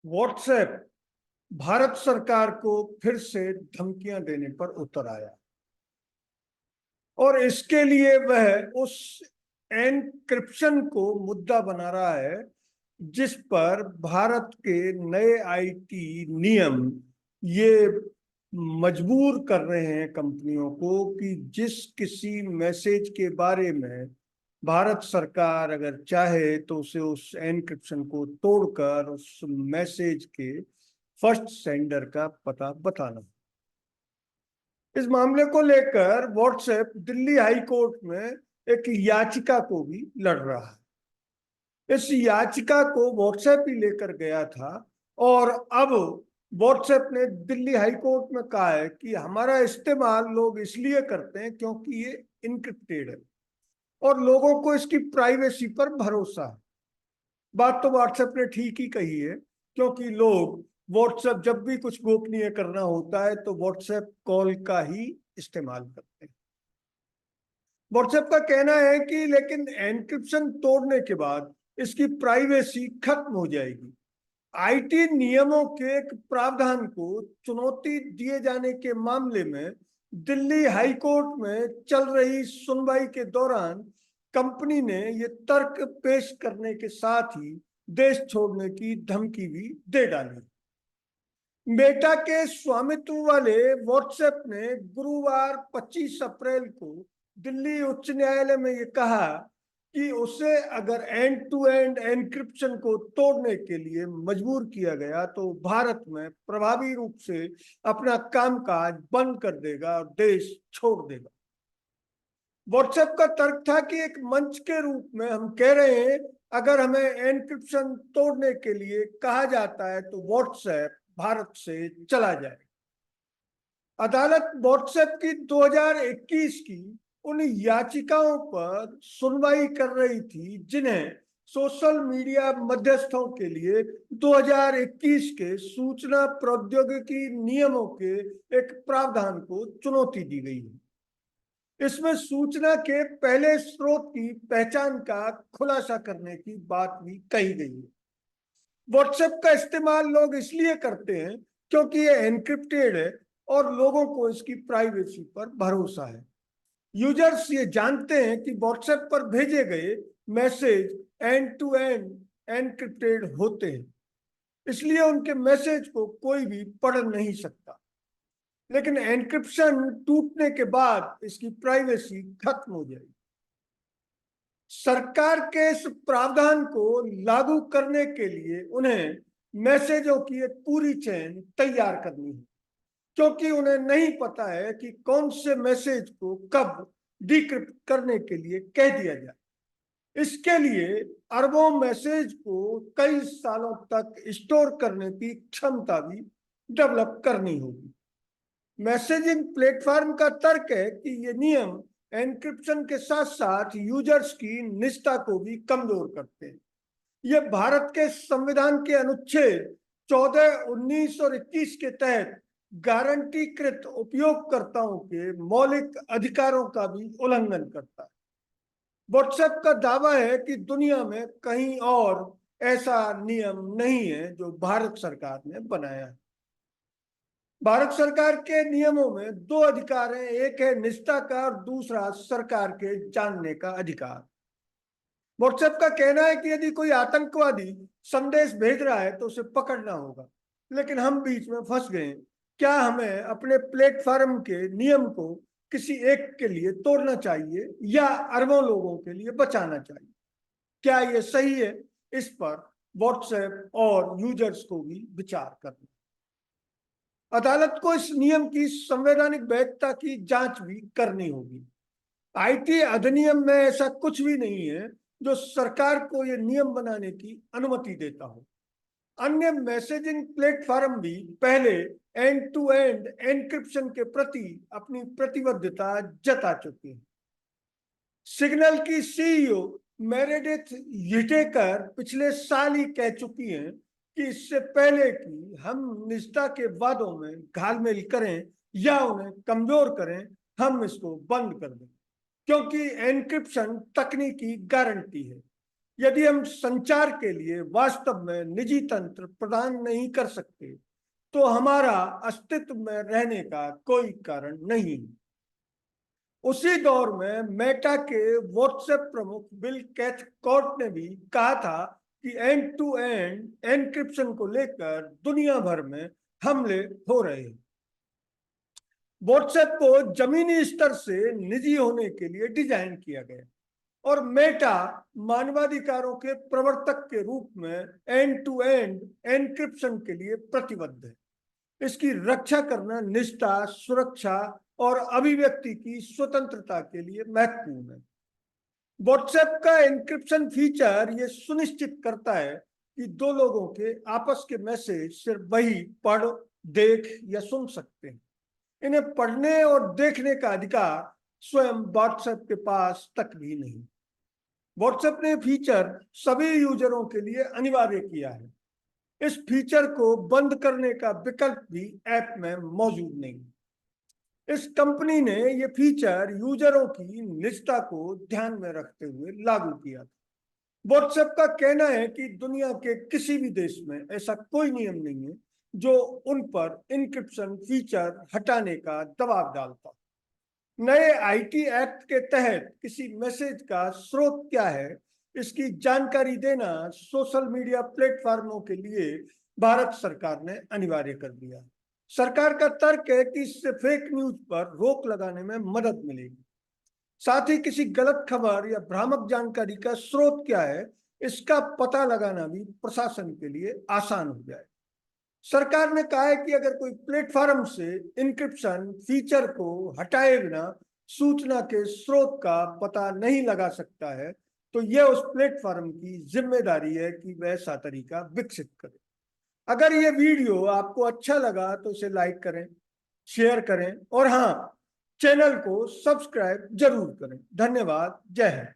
WhatsApp Bharat सरकार को फिर से धमकियां देने पर उतर आया और इसके लिए वह उस एनक्रिप्शन को मुद्दा बना रहा है जिस पर भारत के नए आईटी नियम ये मजबूर कर रहे हैं कंपनियों को कि जिस किसी मैसेज के बारे में भारत सरकार अगर चाहे तो उसे उस एनक्रिप्शन को तोड़कर उस मैसेज के फर्स्ट सेंडर का पता बताना। इस मामले को लेकर व्हाट्सएप दिल्ली हाई कोर्ट में एक याचिका को भी लड़ रहा है। इस याचिका को व्हाट्सएप ही लेकर गया था और अब व्हाट्सएप ने दिल्ली हाई कोर्ट में कहा है कि हमारा इस्तेमाल लोग इसलिए करते हैं क्योंकि ये इनक्रिप्टेड है और लोगों को इसकी प्राइवेसी पर भरोसा है। बात तो व्हाट्सएप ने ठीक ही कही है क्योंकि लोग व्हाट्सएप जब भी कुछ गोपनीय करना होता है तो व्हाट्सएप कॉल का ही इस्तेमाल करते हैं। व्हाट्सएप का कहना है कि लेकिन एनक्रिप्शन तोड़ने के बाद इसकी प्राइवेसी खत्म हो जाएगी। आईटी नियमों के एक प्रावधान को चुनौती दिए जाने के मामले में दिल्ली हाई कोर्ट में चल रही सुनवाई के दौरान कंपनी ने ये तर्क पेश करने के साथ ही देश छोड़ने की धमकी भी दे डाली। मेटा के स्वामित्व वाले व्हाट्सएप ने गुरुवार 25 अप्रैल को दिल्ली उच्च न्यायालय में ये कहा कि उसे अगर एंड टू एंड एनक्रिप्शन को तोड़ने के लिए मजबूर किया गया तो भारत में प्रभावी रूप से अपना कामकाज बंद कर देगा और देश छोड़ देगा। व्हाट्सएप का तर्क था कि एक मंच के रूप में हम कह रहे हैं अगर हमें एनक्रिप्शन तोड़ने के लिए कहा जाता है तो व्हाट्सएप भारत से चला जाए। अदालत व्हाट्सएप की 2021 की उन याचिकाओं पर सुनवाई कर रही थी जिन्हें सोशल मीडिया मध्यस्थों के लिए 2021 के सूचना प्रौद्योगिकी नियमों के एक प्रावधान को चुनौती दी गई है। इसमें सूचना के पहले स्रोत की पहचान का खुलासा करने की बात भी कही गई है। व्हाट्सएप का इस्तेमाल लोग इसलिए करते हैं क्योंकि ये एनक्रिप्टेड है और लोगों को इसकी प्राइवेसी पर भरोसा है। यूजर्स ये जानते हैं कि व्हाट्सएप पर भेजे गए message end to end encrypted होते हैं, इसलिए उनके मैसेज को कोई भी पढ़ नहीं सकता। लेकिन एनक्रिप्शन टूटने के बाद इसकी प्राइवेसी खत्म हो जाएगी। सरकार के इस प्रावधान को लागू करने के लिए उन्हें मैसेजों की एक पूरी चेन तैयार करनी है क्योंकि उन्हें नहीं पता है कि कौन से मैसेज को कब डिक्रिप्ट करने के लिए कह दिया जाए। इसके लिए अरबों मैसेज को कई सालों तक स्टोर करने की क्षमता भी डेवलप करनी होगी। मैसेजिंग प्लेटफॉर्म का तर्क है कि ये नियम एनक्रिप्शन के साथ साथ यूजर्स की निष्ठा को भी कमजोर करते हैं। ये भारत के संविधान के अनुच्छेद 14, 19 और 21 के तहत गारंटीकृत उपयोगकर्ताओं के मौलिक अधिकारों का भी उल्लंघन करता है। व्हाट्सएप का दावा है कि दुनिया में कहीं और ऐसा नियम नहीं है जो भारत सरकार ने बनाया है। भारत सरकार के नियमों में दो अधिकार हैं, एक है निष्ठा का और दूसरा सरकार के जानने का अधिकार। व्हाट्सएप का कहना है कि यदि कोई आतंकवादी संदेश भेज रहा है तो उसे पकड़ना होगा, लेकिन हम बीच में फंस गए। क्या हमें अपने प्लेटफॉर्म के नियम को किसी एक के लिए तोड़ना चाहिए या अरबों लोगों के लिए बचाना चाहिए? क्या यह सही है? इस पर व्हाट्सएप और यूजर्स को भी विचार करना। अदालत को इस नियम की संवैधानिक वैधता की जांच भी करनी होगी। आईटी अधिनियम में ऐसा कुछ भी नहीं है जो सरकार को यह नियम बनाने की अनुमति देता हो। अन्य मैसेजिंग प्लेटफॉर्म भी पहले एंड टू एंड एनक्रिप्शन के प्रति अपनी प्रतिबद्धता जता चुके हैं। सिग्नल की सीईओ मेरेडिथ व्हिटेकर पिछले साल ही कह चुकी हैं कि इससे पहले कि हम निष्ठा के वादों में घालमेल करें या उन्हें कमजोर करें, हम इसको बंद कर दें क्योंकि एनक्रिप्शन तकनीकी गारंटी है। यदि हम संचार के लिए वास्तव में निजी तंत्र प्रदान नहीं कर सकते तो हमारा अस्तित्व में रहने का कोई कारण नहीं। उसी दौर में मेटा के व्हाट्सएप प्रमुख बिल कैथकार्ट ने भी कहा था कि एंड टू एंड एन्क्रिप्शन को लेकर दुनिया भर में हमले हो रहे हैं। व्हाट्सएप को जमीनी स्तर से निजी होने के लिए डिजाइन किया गया और मेटा मानवाधिकारों के प्रवर्तक के रूप में एंड टू एंड एन्क्रिप्शन के लिए प्रतिबद्ध है। इसकी रक्षा करना निष्ठा, सुरक्षा और अभिव्यक्ति की स्वतंत्रता के लिए महत्वपूर्ण है। व्हाट्सएप का एन्क्रिप्शन फीचर ये सुनिश्चित करता है कि दो लोगों के आपस के मैसेज सिर्फ वही पढ़, देख या सुन सकते हैं। इन्हें पढ़ने और देखने का अधिकार स्वयं व्हाट्सएप के पास तक भी नहीं। व्हाट्सएप ने फीचर सभी यूजरों के लिए अनिवार्य किया है। इस फीचर को बंद करने का विकल्प भी ऐप में मौजूद नहीं। इस कंपनी ने यह फीचर यूजरों की निजता को ध्यान में रखते हुए लागू किया था। व्हाट्सएप का कहना है कि दुनिया के किसी भी देश में ऐसा कोई नियम नहीं है जो उन पर इंक्रिप्शन फीचर हटाने का दबाव डालता। नए आईटी एक्ट के तहत किसी मैसेज का स्रोत क्या है, इसकी जानकारी देना सोशल मीडिया प्लेटफॉर्मों के लिए भारत सरकार ने अनिवार्य कर दिया। सरकार का तर्क है कि इससे फेक न्यूज पर रोक लगाने में मदद मिलेगी। साथ ही किसी गलत खबर या भ्रामक जानकारी का स्रोत क्या है, इसका पता लगाना भी प्रशासन के लिए आसान हो जाए। सरकार ने कहा है कि अगर कोई प्लेटफॉर्म से इंक्रिप्शन फीचर को हटाए बिना सूचना के स्रोत का पता नहीं लगा सकता है तो यह उस प्लेटफॉर्म की जिम्मेदारी है कि वह ऐसा तरीका विकसित करे। अगर यह वीडियो आपको अच्छा लगा तो इसे लाइक करें, शेयर करें और हाँ, चैनल को सब्सक्राइब जरूर करें। धन्यवाद। जय हिंद।